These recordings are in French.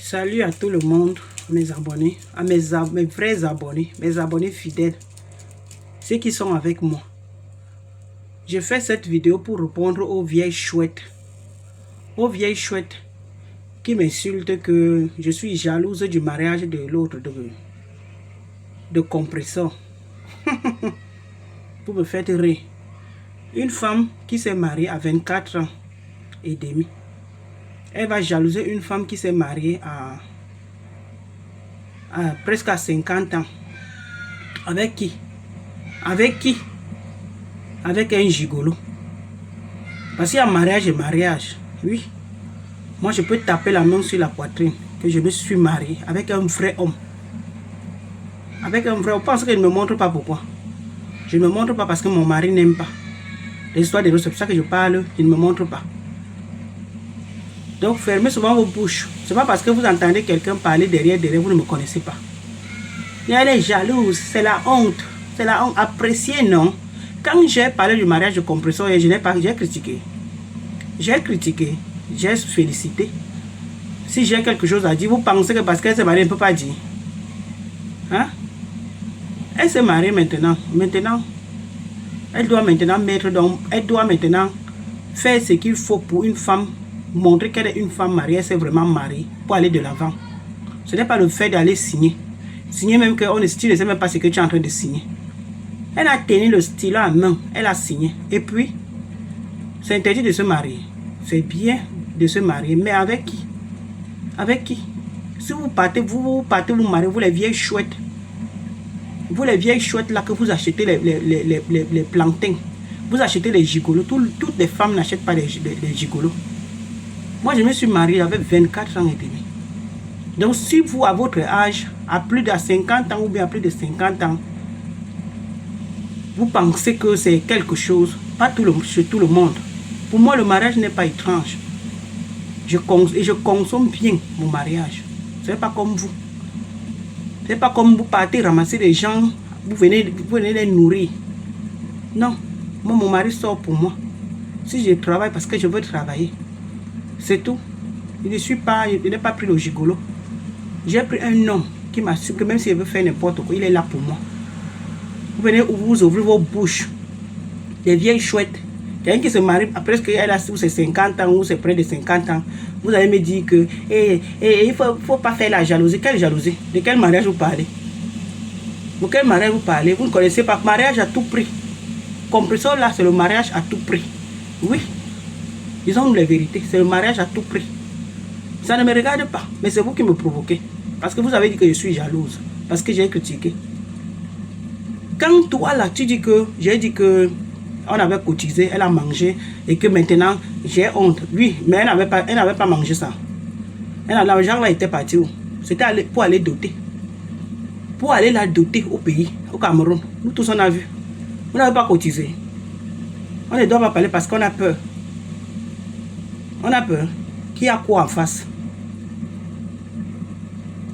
Salut à tout le monde, mes abonnés, à mes vrais abonnés, mes abonnés fidèles, ceux qui sont avec moi. Je fais cette vidéo pour répondre aux vieilles chouettes qui m'insultent que je suis jalouse du mariage de l'autre, de compresseur. Pour me faire rire. Une femme qui s'est mariée à 24 ans et demi, elle va jalouser une femme qui s'est mariée à presque à 50 ans. Avec qui? Avec qui? Avec un gigolo. Parce qu'il y a mariage et mariage. Oui. Moi, je peux taper la main sur la poitrine que je me suis mariée avec un vrai homme. Avec un vrai homme. Je pense qu'il ne me montre pas pourquoi. Je ne me montre pas parce que mon mari n'aime pas. L'histoire de l'eau, c'est pour ça que je parle, il ne me montre pas. Donc, fermez souvent vos bouches. Ce n'est pas parce que vous entendez quelqu'un parler derrière, vous ne me connaissez pas. Elle est jalouse, c'est la honte. C'est la honte. Appréciée, non? Quand j'ai parlé du mariage de compresseur, je n'ai pas, j'ai critiqué. J'ai félicité. Si j'ai quelque chose à dire, vous pensez que parce qu'elle s'est mariée, elle ne peut pas dire. Hein? Elle s'est mariée maintenant. Elle doit maintenant faire ce qu'il faut pour une femme, montrer qu'elle est une femme mariée, elle s'est vraiment mariée, pour aller de l'avant. Ce n'est pas le fait d'aller signer. Signer même que tu ne sais même pas ce que tu es en train de signer. Elle a tenu le stylo à main, elle a signé. Et puis, c'est interdit de se marier. C'est bien de se marier, mais avec qui? Avec qui? Si vous partez, vous marier, vous les vieilles chouettes. Vous les vieilles chouettes là que vous achetez les plantains. Vous achetez les gigolos. Toutes les femmes n'achètent pas les gigolos. Moi, je me suis mariée avec 24 ans et demi. Donc, si vous, à votre âge, à plus de 50 ans ou bien à plus de 50 ans, vous pensez que c'est quelque chose, pas chez tout le monde. Pour moi, le mariage n'est pas étrange. Je consomme bien mon mariage. Ce n'est pas comme vous. Ce n'est pas comme vous partez ramasser des gens, vous venez les nourrir. Non, moi, mon mari sort pour moi. Si je travaille parce que je veux travailler, c'est tout. Je n'ai pas pris le gigolo. J'ai pris un homme qui m'assure que même s'il veut faire n'importe quoi, il est là pour moi. Vous venez vous ouvrir vos bouches. Les vieilles chouettes. Quelqu'un qui se marie après qu'elle a 50 ans ou c'est près de 50 ans. Vous allez me dire que il ne faut pas faire la jalousie. Quelle jalousie? De quel mariage vous parlez? De quel mariage vous parlez? Vous ne connaissez pas. Mariage à tout prix. Compresseur là, c'est le mariage à tout prix. Oui. Disons-nous la vérité. C'est le mariage à tout prix. Ça ne me regarde pas. Mais c'est vous qui me provoquez. Parce que vous avez dit que je suis jalouse. Parce que j'ai critiqué. Quand toi là, tu dis que j'ai dit que on avait cotisé, elle a mangé et que maintenant j'ai honte. Oui, mais elle n'avait pas mangé ça. L'argent là était parti où? C'était pour aller doter. Pour aller la doter au pays, au Cameroun. Nous tous on a vu. On n'avait pas cotisé. On ne doit pas parler parce qu'on a peur. On a peur. Qui a quoi en face?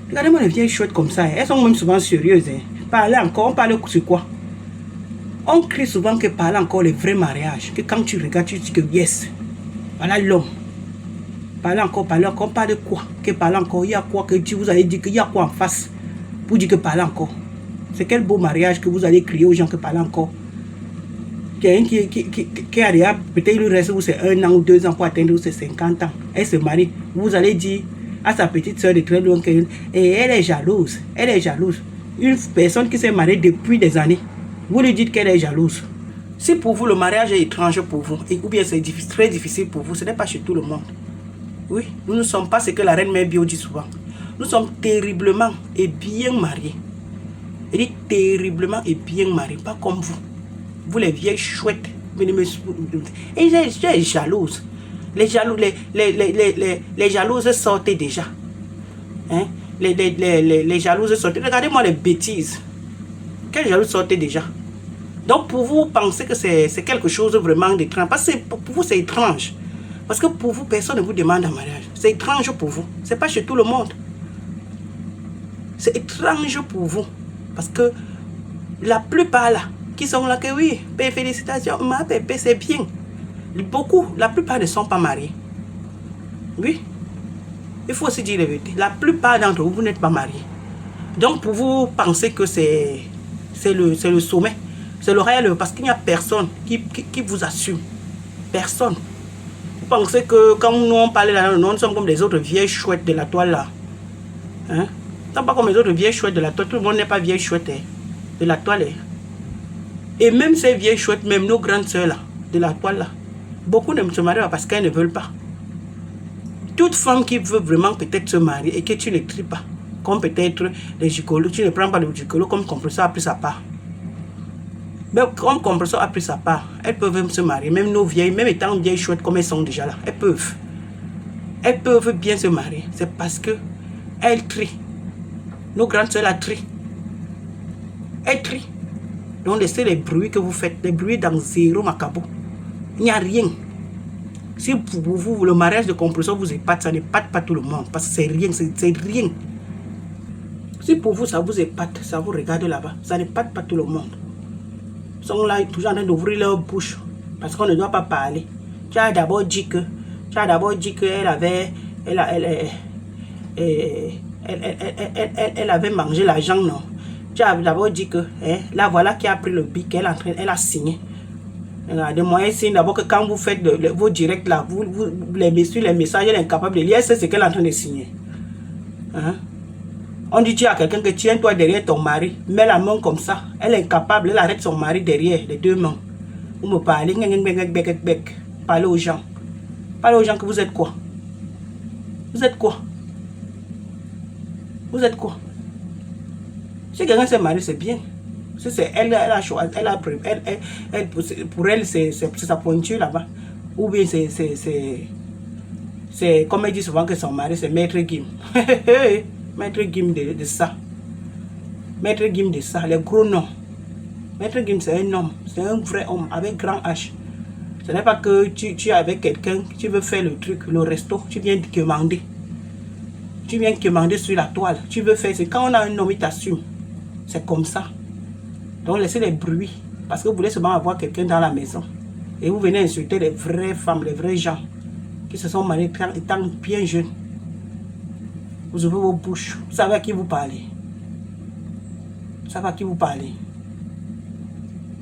Regardez-moi les vieilles chouettes comme ça. Elles sont même souvent sérieuses. Parler encore, on parle sur quoi? On crie souvent que parler encore les vrais mariages. Que quand tu regardes, tu dis que yes. Voilà l'homme. Parler encore, on parle de quoi? Que parler encore, il y a quoi que tu vous allez dire qu'il y a quoi en face? Pour dire que parler encore. C'est quel beau mariage que vous allez crier aux gens que parler encore. Quelqu'un qui a déjà, peut-être il lui reste où c'est 1 an ou 2 ans pour atteindre où c'est 50 ans. Elle se marie. Vous allez dire à sa petite soeur de très loin qu'elle est jalouse. Elle est jalouse. Une personne qui s'est mariée depuis des années. Vous lui dites qu'elle est jalouse. Si pour vous le mariage est étrange pour vous, ou bien c'est très difficile pour vous, ce n'est pas chez tout le monde. Oui, nous ne sommes pas ce que la reine Mère Bio dit souvent. Nous sommes terriblement et bien mariés. Elle dit terriblement et bien mariés, pas comme vous. Vous les vieilles chouettes. Et j'ai jalouse. Les jalouses sortaient déjà. Hein? Les jalouses sortaient. Regardez-moi les bêtises. Quelles jalouses sortaient déjà. Donc pour vous, pensez que c'est quelque chose vraiment d'étrange. Parce que pour vous, c'est étrange. Parce que pour vous, personne ne vous demande un mariage. C'est étrange pour vous. Ce n'est pas chez tout le monde. C'est étrange pour vous. Parce que la plupart là, qui sont là que oui, félicitations, ma pépé, c'est bien. Beaucoup, la plupart ne sont pas mariés. Oui. Il faut aussi dire la vérité. La plupart d'entre vous, vous n'êtes pas mariés. Donc, pour vous penser que c'est le sommet, c'est le réel, parce qu'il n'y a personne qui vous assume. Personne. Vous pensez que quand nous on parlait là, nous sommes comme les autres vieilles chouettes de la toile là. Hein? Nous sommes pas comme les autres vieilles chouettes de la toile. Tout le monde n'est pas vieille chouette de la toile. Et même ces vieilles chouettes, même nos grandes soeurs là, de la toile là, beaucoup ne se marient pas parce qu'elles ne veulent pas. Toute femme qui veut vraiment peut-être se marier et que tu ne tries pas, comme peut-être les gigolos, tu ne prends pas le gigolo comme compresseur a pris sa part. Mais comme compresseur a pris sa part, elles peuvent se marier, même nos vieilles, même étant vieilles chouettes comme elles sont déjà là, elles peuvent. Elles peuvent bien se marier, c'est parce que elles trient. Nos grandes soeurs la trient. Elles trient. Donc laissez les bruits que vous faites, les bruits dans zéro macabo. Il n'y a rien. Si pour vous, le mariage de compresseur vous épate, ça n'épate pas tout le monde. Parce que c'est rien, c'est rien. Si pour vous, ça vous épate, ça vous regarde là-bas, ça n'épate pas tout le monde. Ils sont là, toujours en train d'ouvrir leur bouche. Parce qu'on ne doit pas parler. Tu as d'abord dit qu'elle avait... Elle avait mangé l'argent, non? Tu as d'abord dit que... là, voilà qui a pris le bic, elle a signé. Des moyens signes d'abord que quand vous faites vos directs là, vous les messages, elle est incapable de lire, c'est ce qu'elle est en train de signer. Hein? On dit à quelqu'un que tiens-toi derrière ton mari, mets la main comme ça, elle est incapable, elle arrête son mari derrière, les deux mains. Vous me parlez, parlez aux gens. Parlez aux gens que vous êtes quoi? Vous êtes quoi? Vous êtes quoi? Si quelqu'un s'est marié, c'est bien. Elle a choisi, pour elle, c'est sa pointure là-bas. Ou bien c'est comme elle dit souvent que son mari, c'est Maître Gim. Maître Gim de ça. Maître Gim de ça, les gros noms. Maître Gim, c'est un homme, c'est un vrai homme avec grand H. Ce n'est pas que tu es avec quelqu'un, tu veux faire le truc, le resto, tu viens commander. Tu viens commander sur la toile. Tu veux faire, c'est quand on a un homme, il t'assume. C'est comme ça. Donc laissez les bruits. Parce que vous voulez seulement avoir quelqu'un dans la maison. Et vous venez insulter les vraies femmes, les vrais gens qui se sont mariés étant bien jeunes. Vous ouvrez vos bouches. Vous savez à qui vous parlez. Vous savez à qui vous parlez.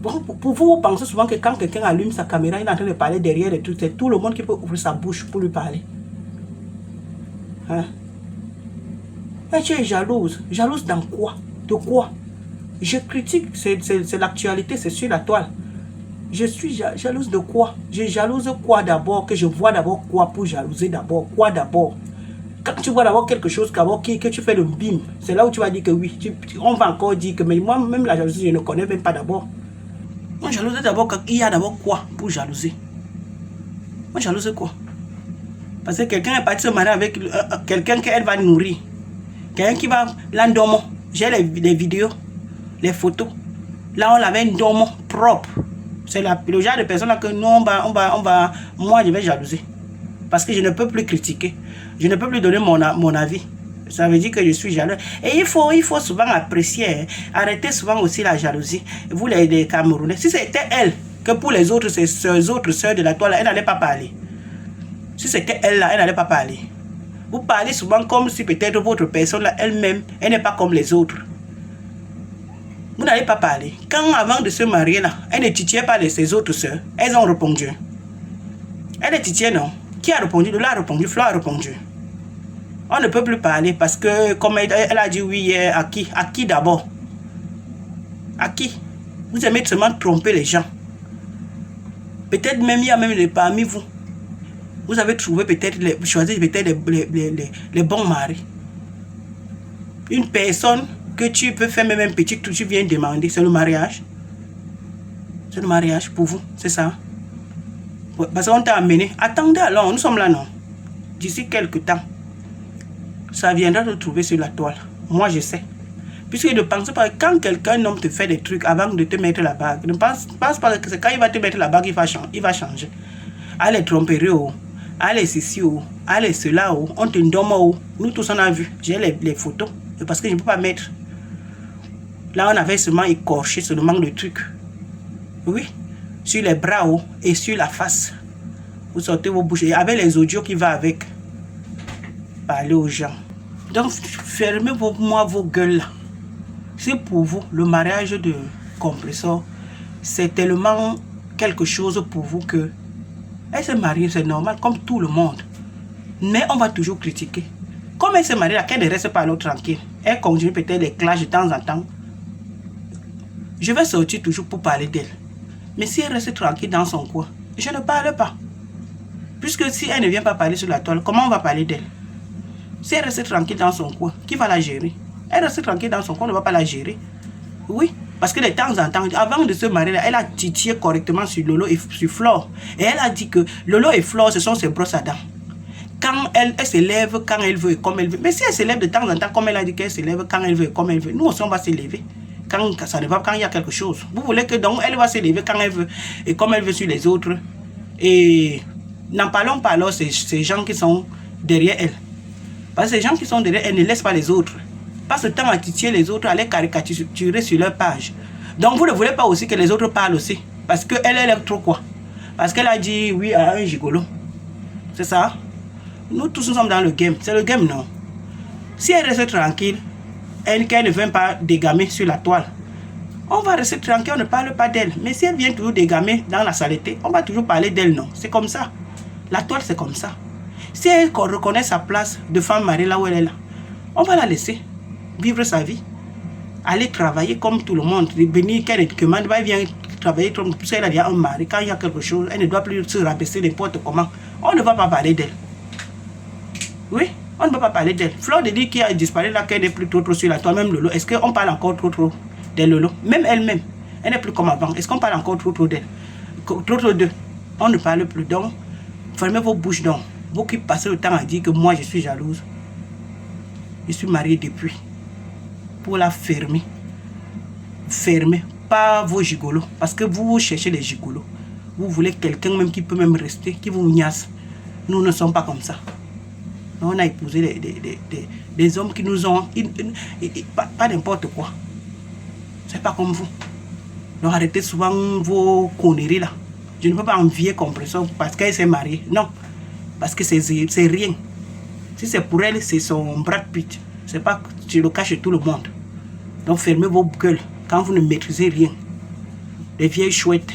Bon, pour vous, vous pensez souvent que quand quelqu'un allume sa caméra, il est en train de parler derrière les trucs. C'est tout le monde qui peut ouvrir sa bouche pour lui parler. Hein? Et tu es jalouse. Jalouse dans quoi? De quoi? Je critique, c'est l'actualité, c'est sur la toile. Je suis jalouse de quoi? Je jalouse quoi d'abord? Que je vois d'abord quoi pour jalouser d'abord? Quoi d'abord? Quand tu vois d'abord quelque chose que tu fais le bim, c'est là où tu vas dire que oui. On va encore dire que mais moi, même la jalousie, je ne connais même pas d'abord. Moi, jalouse d'abord qu'il y a d'abord quoi pour jalouser? Moi, jalouse quoi? Parce que quelqu'un est parti se marier avec quelqu'un qu'elle va nourrir. Quelqu'un qui va l'endormir. J'ai les vidéos. Les photos. Là, on avait un dormant propre. C'est le genre de personne là que nous, moi, je vais jalouser. Parce que je ne peux plus critiquer. Je ne peux plus donner mon avis. Ça veut dire que je suis jaloux. Et il faut souvent apprécier. Hein. Arrêtez souvent aussi la jalousie. Vous, les Camerounais. Si c'était elle, que pour les autres, ces autres sœurs de la toile, elle n'allait pas parler. Si c'était elle là, elle n'allait pas parler. Vous parlez souvent comme si peut-être votre personne là, elle-même, elle n'est pas comme les autres. Vous n'allez pas parler. Quand avant de se marier là, elle ne titillait pas de ses autres sœurs. Elles ont répondu. Elle ne titillait non. Qui a répondu? Lola a répondu, Flo a répondu. On ne peut plus parler parce que comme elle a dit oui, à qui? À qui d'abord? À qui? Vous aimez seulement tromper les gens. Peut-être même il y a même parmi vous. Vous avez trouvé peut-être, choisi peut-être les bons maris. Une personne que tu peux faire même un petit truc, tu viens demander, c'est le mariage. C'est le mariage pour vous, c'est ça. Parce qu'on t'a amené. Attendez alors, nous sommes là, non. D'ici quelques temps, ça viendra te trouver sur la toile. Moi, je sais. Puisque ne pense pas que quand quelqu'un, un homme, te fait des trucs avant de te mettre la bague, ne pense pas que c'est quand il va te mettre la bague, il va changer. Allez, tromperie, oh. Allez, ceci, oh. Allez, cela, oh. On te donne, oh. Nous tous, on a vu. J'ai les photos. Parce que je ne peux pas mettre. Là, on avait seulement écorché sur le manque de trucs. Oui. Sur les bras haut et sur la face. Vous sortez vos bouches. Et avec les audios qui vont avec. parler aux gens. Donc, fermez vos gueules là. C'est pour vous, le mariage de compresseur, c'est tellement quelque chose pour vous que elle se marie, c'est normal, comme tout le monde. Mais on va toujours critiquer. Comme elle se marie là, qu'elle ne reste pas alors tranquille. Elle continue peut-être les clashs de temps en temps. Je vais sortir toujours pour parler d'elle. Mais si elle reste tranquille dans son coin, je ne parle pas. Puisque si elle ne vient pas parler sur la toile, comment on va parler d'elle? Si elle reste tranquille dans son coin, qui va la gérer? Elle reste tranquille dans son coin, on ne va pas la gérer. Oui, parce que de temps en temps, avant de se marier, elle a titillé correctement sur Lolo et sur Flore. Et elle a dit que Lolo et Flore, ce sont ses brosses à dents. Quand elle se lève quand elle veut et comme elle veut. Mais si elle se lève de temps en temps, comme elle a dit qu'elle se lève quand elle veut et comme elle veut, nous aussi on va se lever. Quand ça ne va, quand il y a quelque chose. Vous voulez que donc elle va se lever quand elle veut et comme elle veut sur les autres. Et n'en parlons pas alors ces gens qui sont derrière elle. Parce que ces gens qui sont derrière elle ne laissent pas les autres. Passe le temps à titiller les autres, à les caricaturer sur leur page. Donc vous ne voulez pas aussi que les autres parlent aussi. Parce qu'elle est trop quoi? Parce qu'elle a dit oui à un gigolo. C'est ça? Nous tous nous sommes dans le game. C'est le game, non? Si elle reste tranquille, qu'elle ne vient pas dégamer sur la toile, on va rester tranquille, on ne parle pas d'elle. Mais si elle vient toujours dégamer dans la saleté, on va toujours parler d'elle, non? C'est comme ça. La toile, c'est comme ça. Si elle reconnaît sa place de femme mariée là où elle est là, on va la laisser vivre sa vie. Aller travailler comme tout le monde. Venir, qu'elle demande, elle vient travailler comme tout ça, elle a déjà un mari. Quand il y a quelque chose, elle ne doit plus se rabaisser n'importe comment. On ne va pas parler d'elle. Oui, on ne va pas parler d'elle. Flore de dit qui a disparu là, qu'elle n'est plus trop sur la toile, même Lolo. Est-ce qu'on parle encore trop de Lolo? Même elle-même, elle n'est plus comme avant. Est-ce qu'on parle encore trop d'elle? Trop d'eux. On ne parle plus. Donc, fermez vos bouches donc. Vous qui passez le temps à dire que moi je suis jalouse. Je suis mariée depuis. Pour la fermer. Fermez. Pas vos gigolos. Parce que vous cherchez les gigolos. Vous voulez quelqu'un même qui peut même rester, qui vous niasse. Nous ne sommes pas comme ça. On a épousé des hommes qui nous ont... pas n'importe quoi. C'est pas comme vous. Donc arrêtez souvent vos conneries là. Je ne peux pas envier Compresseur parce qu'elle s'est mariée. Non. Parce que c'est rien. Si c'est pour elle, c'est son Brad Pitt. C'est pas tu le caches tout le monde. Donc fermez vos gueules quand vous ne maîtrisez rien. Les vieilles chouettes.